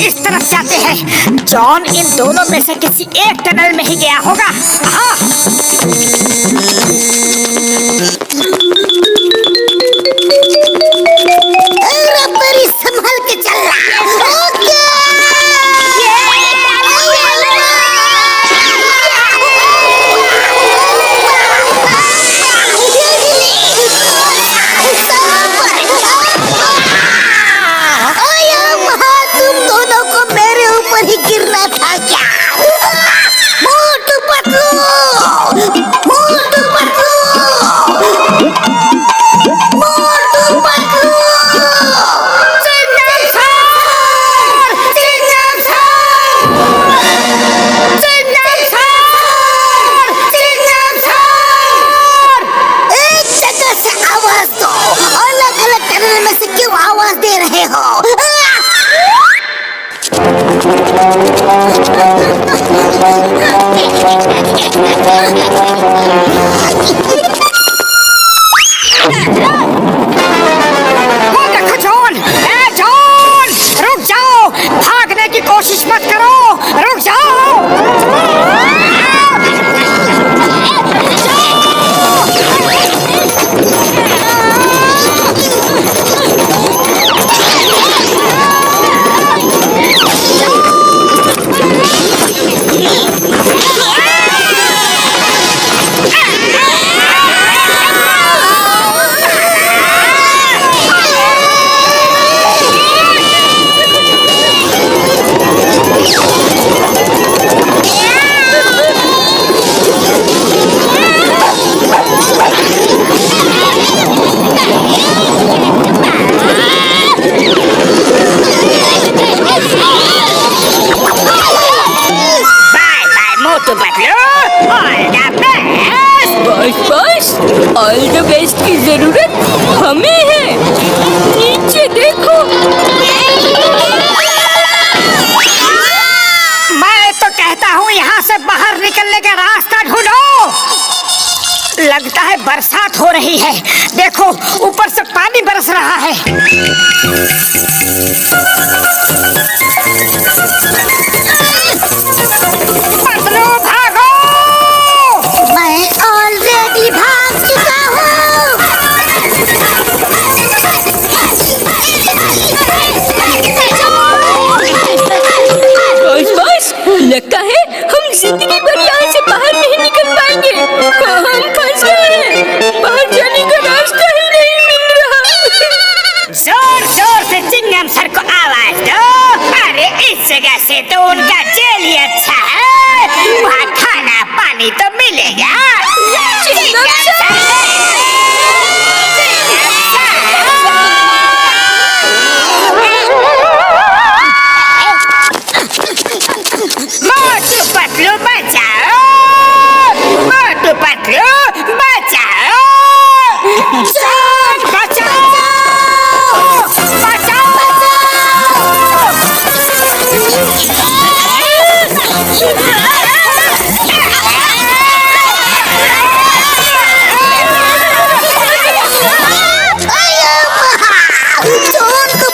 इस तरफ जाते हैं। जॉन इन दोनों में से किसी एक टनल में ही गया होगा। हाँ। संभल के चलना। ऑल द बेस्ट की जरूरत हमें है। नीचे देखो। मैं तो कहता हूँ यहाँ से बाहर निकलने का रास्ता ढूंढो। लगता है बरसात हो रही है। देखो ऊपर से पानी बरस रहा है। पतलू भागो। मैं ऑलरेडी भाग चुका हूँ। बस लगता है हम जिंदगी भर यहाँ से बाहर नहीं निकल पाएंगे। हम फंस गए हैं। बाहर जाने का रास्ता ही नहीं मिल रहा। जोर जोर से चिंगम सर को आवाज दो। अरे इस जगह से तो उनका जेल ही अच्छा है। वहाँ खाना पानी तो मिलेगा। चिंगम सर। मोटू पतलू बचाओ। मोटू पतलू बचाओ। बचाओ।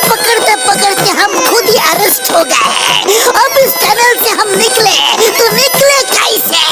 पकड़ते पकड़ते हम खुद ही अरेस्ट हो गए। अब इस टनल से हम निकले तो निकले कैसे?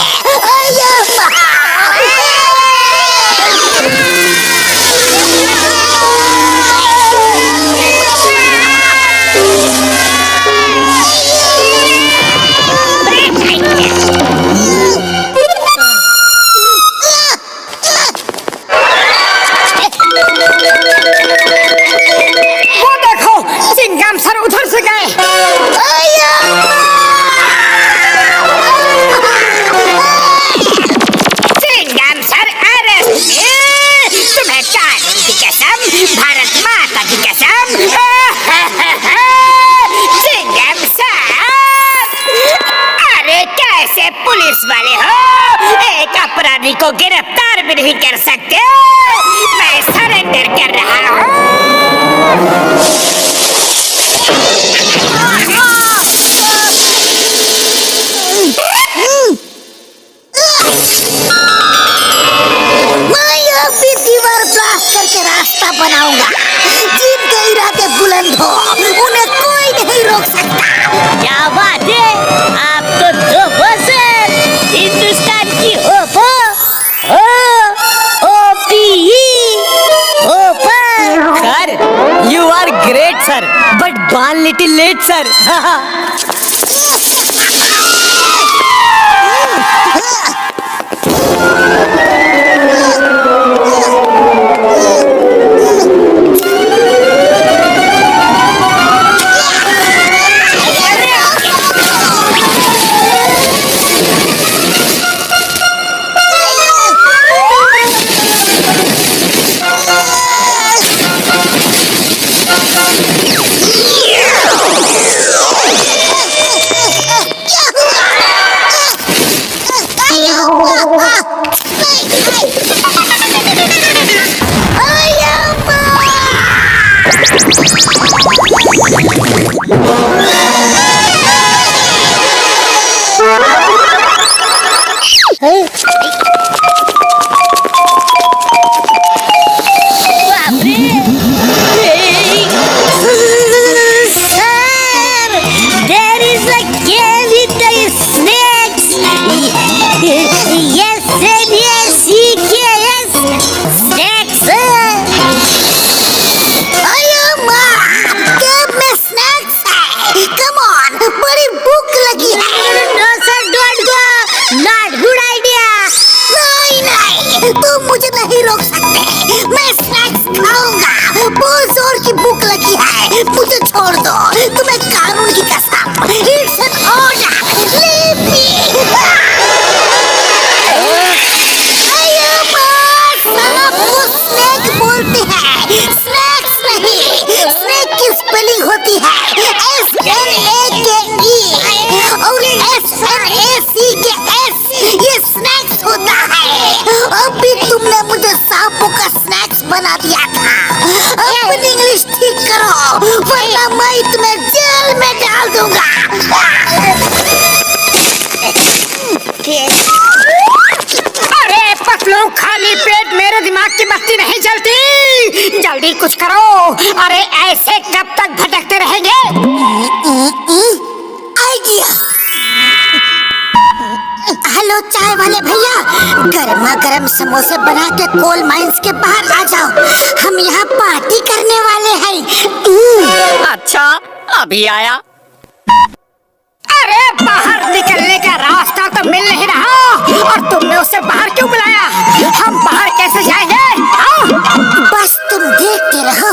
पुलिस वाले हो, एक अपराधी को गिरफ्तार भी नहीं कर सकते। मैं सरेंडर कर रहा हूँ। मैं अब भी दीवार ब्लास्ट करके रास्ता बनाऊंगा। जिनके इरादे बुलंद हो उन्हें कोई नहीं रोक सकता। Great sir, but 1 little late sir. मुझे छोड़ दो, तुम्हें कानून की कसम। It's an order, leave me. आपको स्नेक बोलते हैं, स्नैक्स नहीं। स्नेक की स्पेलिंग होती है SNAKE और SNACKS। ये स्नैक्स होता है। अभी तुमने मुझे सांपों का स्नैक्स बना दिया था। अपनी इंग्लिश ठीक करो, वरना मैं तुम्हें जेल में डाल दूंगा। अरे पतलू, खाली पेट मेरे दिमाग की बत्ती नहीं जलती। जल्दी कुछ करो। अरे ऐसे कब तक भटकते रहेंगे? आइडिया। हेलो चाय वाले भैया, गर्मा गर्म समोसे बना के कोल माइंस के बाहर आ जाओ। हम यहाँ पार्टी करने वाले हैं। अच्छा, अभी आया। अरे बाहर निकलने का रास्ता तो मिल नहीं रहा, और तुमने उसे बाहर क्यों बुलाया? हम बाहर कैसे जाएंगे? आओ। बस तुम देखते रहो।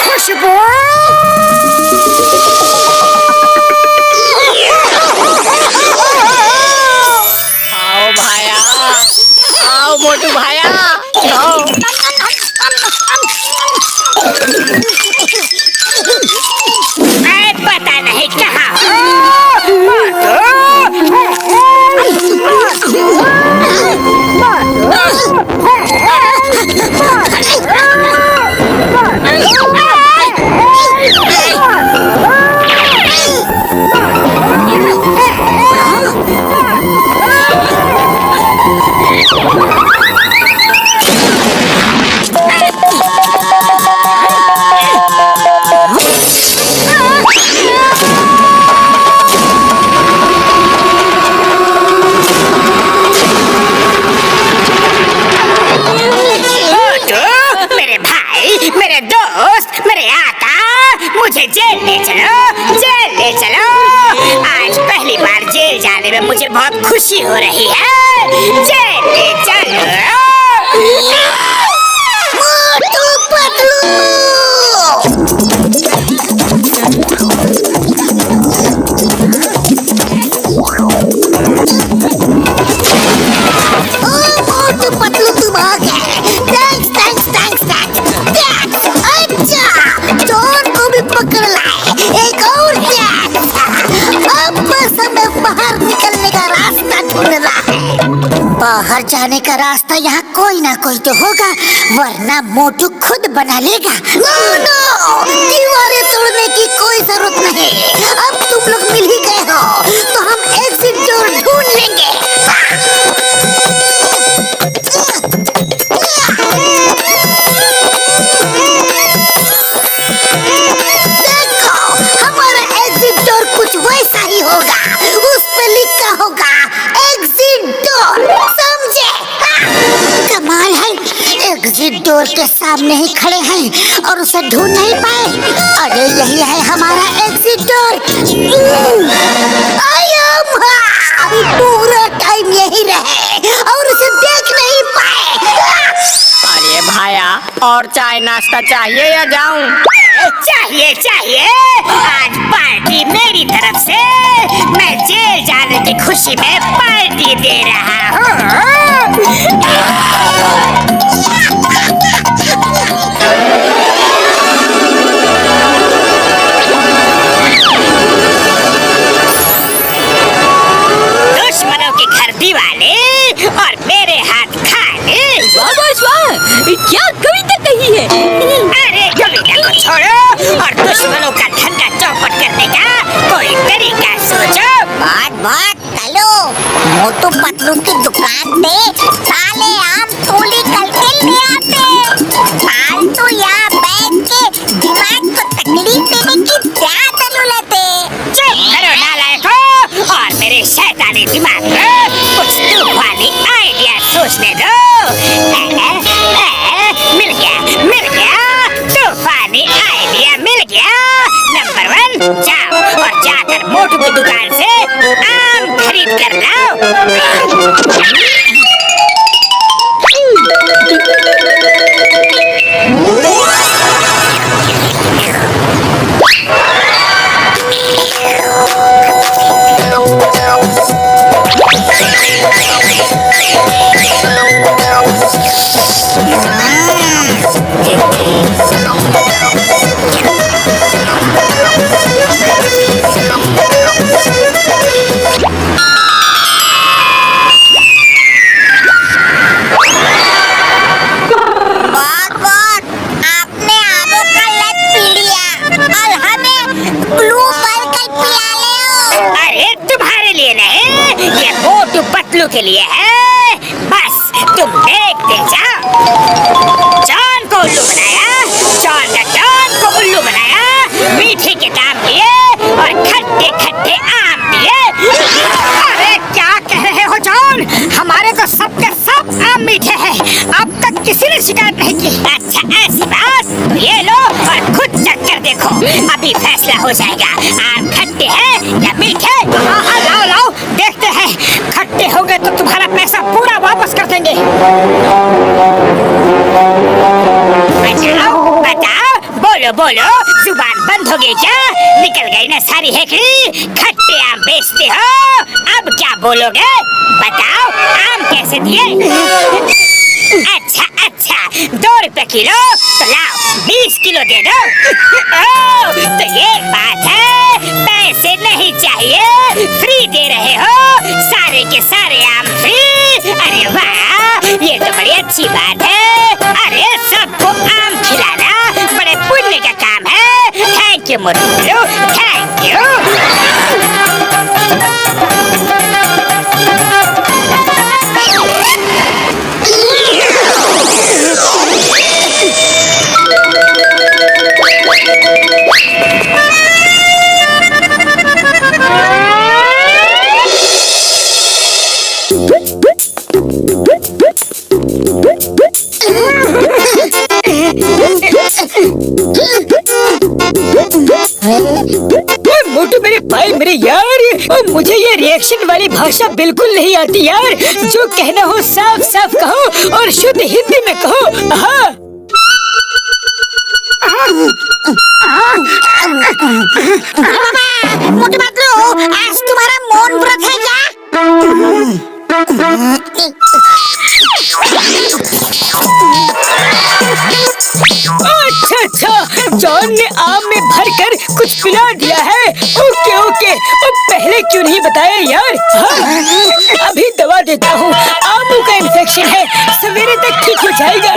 खुशबू, आओ मोटू भाया, आओ। मैं पता नहीं कहाँ मुझे जेल ले चलो, जेल ले चलो। आज पहली बार जेल जाने में मुझे बहुत खुशी हो रही है। जेल ले चलो। मोटू पतलू। मोटू पतलू तुम आ गए। Thanks thanks thanks thanks. अच्छा, चोर को भी पकड़ लाए। एक और अब बस हमें बाहर निकलने का रास्ता ढूंढना है। बाहर जाने का रास्ता यहाँ कोई ना कोई तो होगा, वरना मोटू खुद बना लेगा। नो, दीवारें तोड़ने की कोई जरूरत नहीं। अब तुम लोग मिल ही गए हो, तो हम एग्जिट डोर ढूंढ लेंगे। देखो हमारा एग्जिट डोर कुछ वैसा ही होगा, उस पे लिखा होगा एग्जिट डोर, समझे? कमाल है, एग्जिट डोर के सामने ही खड़े हैं और उसे ढूंढ नहीं पाए। अरे यही है हमारा एग्जिट डोर। पूरा टाइम यही रहे और उसे देख नहीं पाए। अरे भाया, और चाय नाश्ता चाहिए या जाऊं? चाहिए चाहिए, आज पार्टी मेरी तरफ से। मैं जेल जाने की खुशी में पार्टी दे रहा हूँ। दुश्मनों के घर दीवाने और मेरे हाथ खाने। वाह वाह वाह, क्या कविता कही है। अरे कविता को छोड़ो और दुश्मनों का धंधा चौपट करने का कोई तरीका सोचो। बात चलो, मोटू पतलू की दुकान पे साले आम तोली करके ले आते। फालतू यहाँ बैठ के दिमाग को तकलीफ देने की क्या तलुलते। चुप करो नालायकों, और मेरे शैतानी दिमाग में कुछ तूफानी आइडिया सोचने दो। मिल गया, तूफानी आइडिया मिल गया। नंबर 1, जाओ और जाकर मोटू की दुकान से आम खरीद कर लाओ। आपने आमों का लत पी लिया और हमें ग्लू बल कर पिला ले हो। अरे तुम्हारे लिए नहीं, ये मोटू पतलू के लिए है। बस तुम देखते जाओ। जॉन को उल्लू बनाया, जॉन का जॉन को उल्लू बनाया, मीठे के दाम दिए और खट्टे खट्टे आम दिए। अरे क्या कह रहे हो जॉन? हमारे तो सबके सब आम मीठे हैं। अब तक किसी ने शिकायत नहीं की। अच्छा ऐसी बात, तो ये लो और खुद चख कर देखो, अभी फैसला हो जाएगा। आम खट्टे हैं या मीठे? हाँ लाओ लाओ, देखते हैं। खट्टे हो गए तो तुम्हारा पैसा पूरा वापस कर देंगे। बताओ बताओ, बोलो बोलो, जुबान बंद हो गई क्या? निकल गई ना सारी हेकड़ी? खट्टे आम बेचते हो, अब क्या बोलोगे? बताओ, आम कैसे दिए? अच्छा अच्छा, 2 रुपए किलो, तो लाओ 20 किलो दे दो। ओ, तो ये बात है, पैसे नहीं चाहिए, फ्री दे रहे हो, सारे के सारे आम फ्री। अरे वाह, ये तो बड़ी अच्छी बात है। अरे सबको आम खिलाना बड़े पुण्य का काम है। थैंक यू मोटू, थैंक यू। मोटू मेरे भाई, मेरे यार, मुझे ये रिएक्शन वाली भाषा बिल्कुल नहीं आती यार। जो कहना हो साफ साफ कहो और शुद्ध हिंदी में कहो। हाँ। मोटू पतलू, आज तुम्हारा मौन व्रत है क्या? अच्छा अच्छा, जॉन ने आम में भरकर कुछ पिला दिया है। ओके ओके, और पहले क्यों नहीं बताया यार? हाँ, अभी दवा देता हूँ। आमों का इन्फेक्शन है, सवेरे तक ठीक हो जाएगा।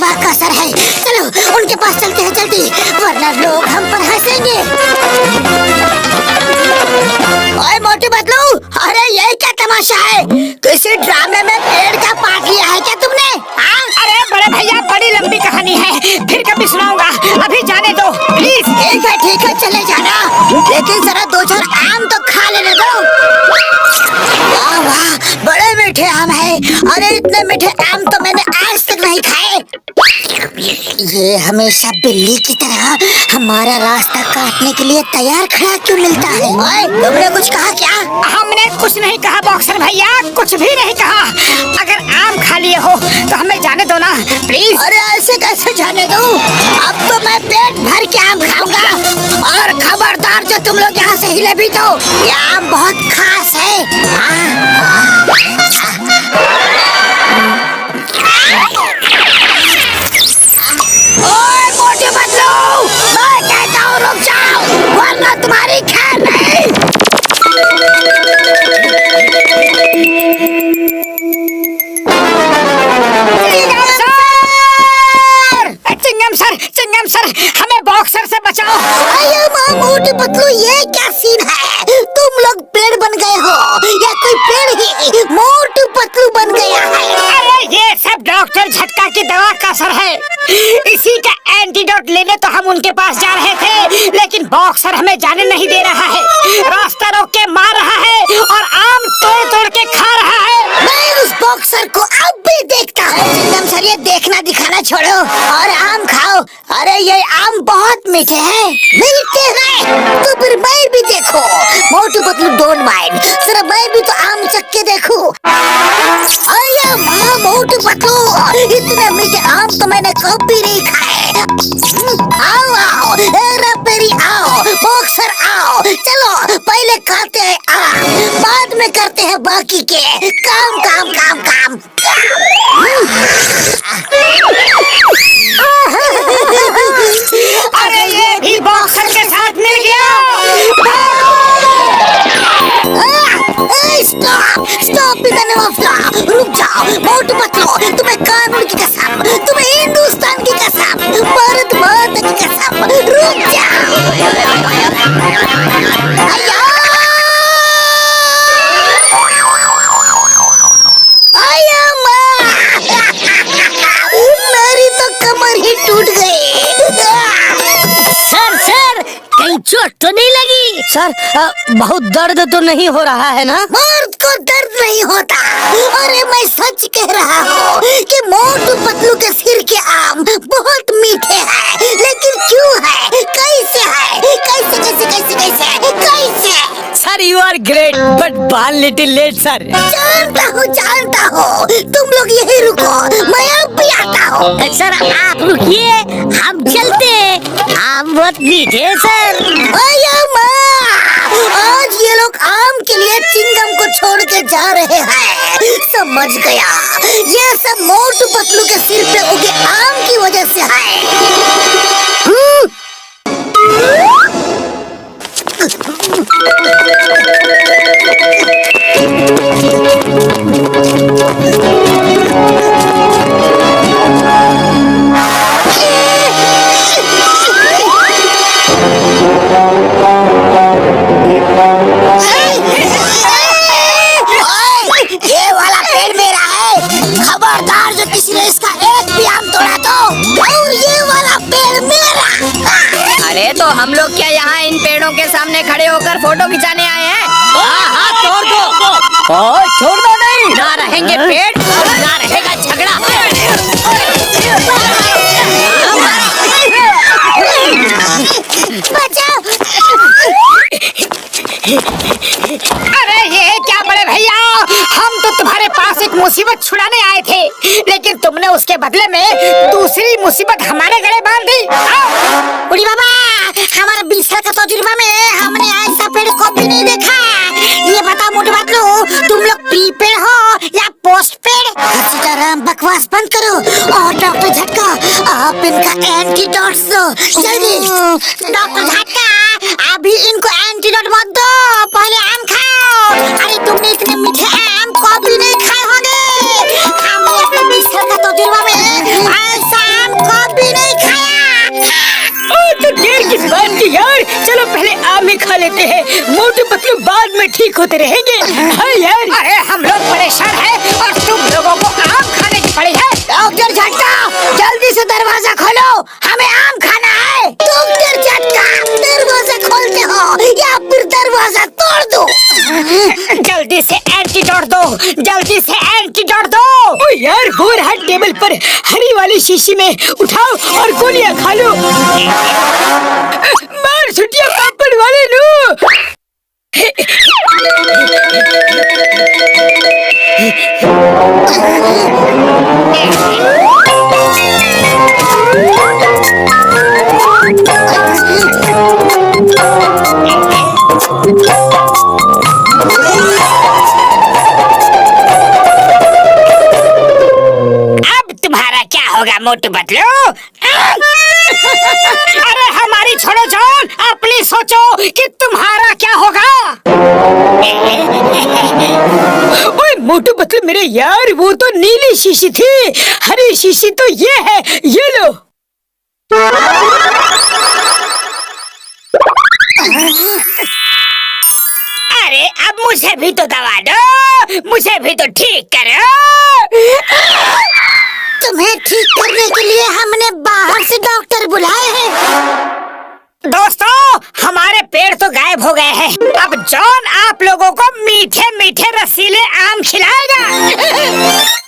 दिमाग का असर है। चलो उनके पास चलते हैं जल्दी, वरना लोग हम पर हंसेंगे। ओए मोटे बदलू, अरे ये क्या तमाशा है? किसी ड्रामे में पेड़ का पार्ट लिया है क्या तुमने? हाँ? अरे बड़े भैया, बड़ी लंबी कहानी है, फिर कभी सुनाऊंगा, अभी जाने दो प्लीज। ठीक है चले जाना, लेकिन जरा 2-4 आम तो खा लेने दो। वाह वाह, बड़े मीठे आम है। अरे इतने मीठे आम तो मैंने आज तक नहीं खाए। ये हमेशा बिल्ली की तरह हमारा रास्ता काटने के लिए तैयार खड़ा क्यों मिलता है? ओए, तुमने कुछ कहा क्या? हमने कुछ नहीं कहा बॉक्सर भैया, कुछ भी नहीं कहा। अगर आम खा लिए हो तो हमें जाने दो ना प्लीज। अरे ऐसे कैसे जाने दूं? अब तो मैं पेट भर के आम खाऊंगा, और खबरदार जो तुम लोग यहाँ से हिले भी तो, ये आम बहुत खास है। ओए मोटे बदलू, मैं कहता हूँ रुक जाओ, वरना तुम्हारी खैर नहीं। चिंगम सर, हमें बॉक्सर से बचाओ। अरे माँ मोटे पतलू, ये क्या सीन है? तुम लोग पेड़ बन गए हो या कोई पेड़ ही मोटू पतलू बन गया है? अरे ये सब डॉक्टर झटका की दवा का असर है। इसी का एंटीडोट लेने तो हम उनके पास जा रहे थे, लेकिन बॉक्सर हमें जाने नहीं दे रहा है, रास्ता रोक के मार रहा है और आम तोड़ तोड़ के खा रहा है। मैं उस बॉक्सर को अब भी देखता हूँ। चिंगम सर, ये देखना दिखाना छोड़ो और आम खाओ। अरे ये आम बहुत मीठे हैं। मीठे हैं तो फिर मैं भी देखो। मोटू पतलू डोंट माइंड, जरा मैं भी तो आम चख के देखूं। अरे माँ मोटू पतलू, इतने मीठे आम तो मैंने कभी नहीं खाए। आओ आओ, हेरा फेरी आओ, बॉक्सर आओ, चलो पहले खाते हैं आम, बाद में करते हैं बाकी के काम। अरे ये भी बॉक्सर के साथ मिल गया। स्टॉप रुक जाओ मोटू पतलू, तुम्हें कानून की कसम, तुम्हें हिंदुस्तान की कसम, भारत माता की कसम, रुक जाओ। मेरी तो कमर ही टूट गई। सर कहीं चोट तो नहीं लगी? सर बहुत दर्द तो नहीं हो रहा है ना? मर्द को दर्द नहीं होता। अरे मैं सच कह रहा हूँ कि मोटू पतलू के सिर के आम बहुत मीठे हैं, लेकिन क्यों है, कैसे है, कैसे? Sir you are great but 1 little late sir. जानता हूँ, तुम लोग यही रुको, मैं अब भी आता हूँ। सर आप रुकिए, हम चलते हैं, आम बहुत मीठे हैं सर। आज ये लोग आम के लिए चिंगम को छोड़ के जा रहे हैं। समझ गया, ये सब मोटू पतलू के सिर पे उगे आम की वजह से है। ये वाला पेड़ मेरा है, खबरदार जो किसी ने इसका एक भी आम तोड़ा तो, और ये वाला पेड़ मेरा। अरे तो हम लोग क्या यहाँ इन पेड़ों के सामने खड़े होकर फोटो खिंचाने आए हैं? हाँ तोड़ दो। छोड़ दो नहीं। ना रहेंगे पेड़, ना रहेगा झगड़ा। बचाओ। अरे ये क्या बड़े भैया, हम तो तुम्हारे पास एक मुसीबत छुड़ाने आए थे, लेकिन तुमने उसके बदले में दूसरी मुसीबत हमारे गले बांध दी। बुढ़ी बाबा, हमारा 20 साल का तजुर्बा में हमने ऐसा पेड़ कभी नहीं देखा। ये बता मोटू पतलू, तुम लोग प्रीपेड हो या पोस्ट पेड? सीताराम बकवास बंद करो और डॉक्टर झटका आप इनका एंटीडोट दो जल्दी। डॉक्टर झटका अभी इनको एंटीडोट मत दो, पहले आम खाओ। अरे तुमने इतने मीठे आम कभी नहीं खाए होंगे। हमने अपने 20 साल का तजुर्बा में ऐसा चलो पहले आम ही खा लेते हैं, मोटू पतलू बाद में ठीक होते रहेंगे। हाँ यार। अरे हम लोग परेशान हैं और तुम लोगों को आम खाने की पड़ी है। डॉक्टर झटका, जल्दी से दरवाजा खोलो, हमें आम खाना है। डॉक्टर झटका, दरवाजा खोलते हो या फिर दरवाजा तोड़ दो। जल्दी से एंटीडोट दो, जल्दी से एंटीडोट दो। ओ यार, हो रहा टेबल पर हरी वाली शीशी में उठाओ और गोलियां खा लो। मार छुट्टियां पापड़ वाले लो। अब तुम्हारा क्या होगा मोटू पतलू? अरे हमारी छोड़ो जॉन, अपनी सोचो कि तुम्हारा क्या होगा। ओए मोटू पतलू मेरे यार, वो तो नीली शीशी थी, हरी शीशी तो ये है, ये लो। अरे अब मुझे भी तो दवा दो, मुझे भी तो ठीक करो। तुम्हें ठीक करने के लिए हमने बाहर से डॉक्टर बुलाए हैं। दोस्तों, हमारे पेड़ तो गायब हो गए हैं। अब जॉन आप लोगों को मीठे मीठे रसीले आम खिलाएगा।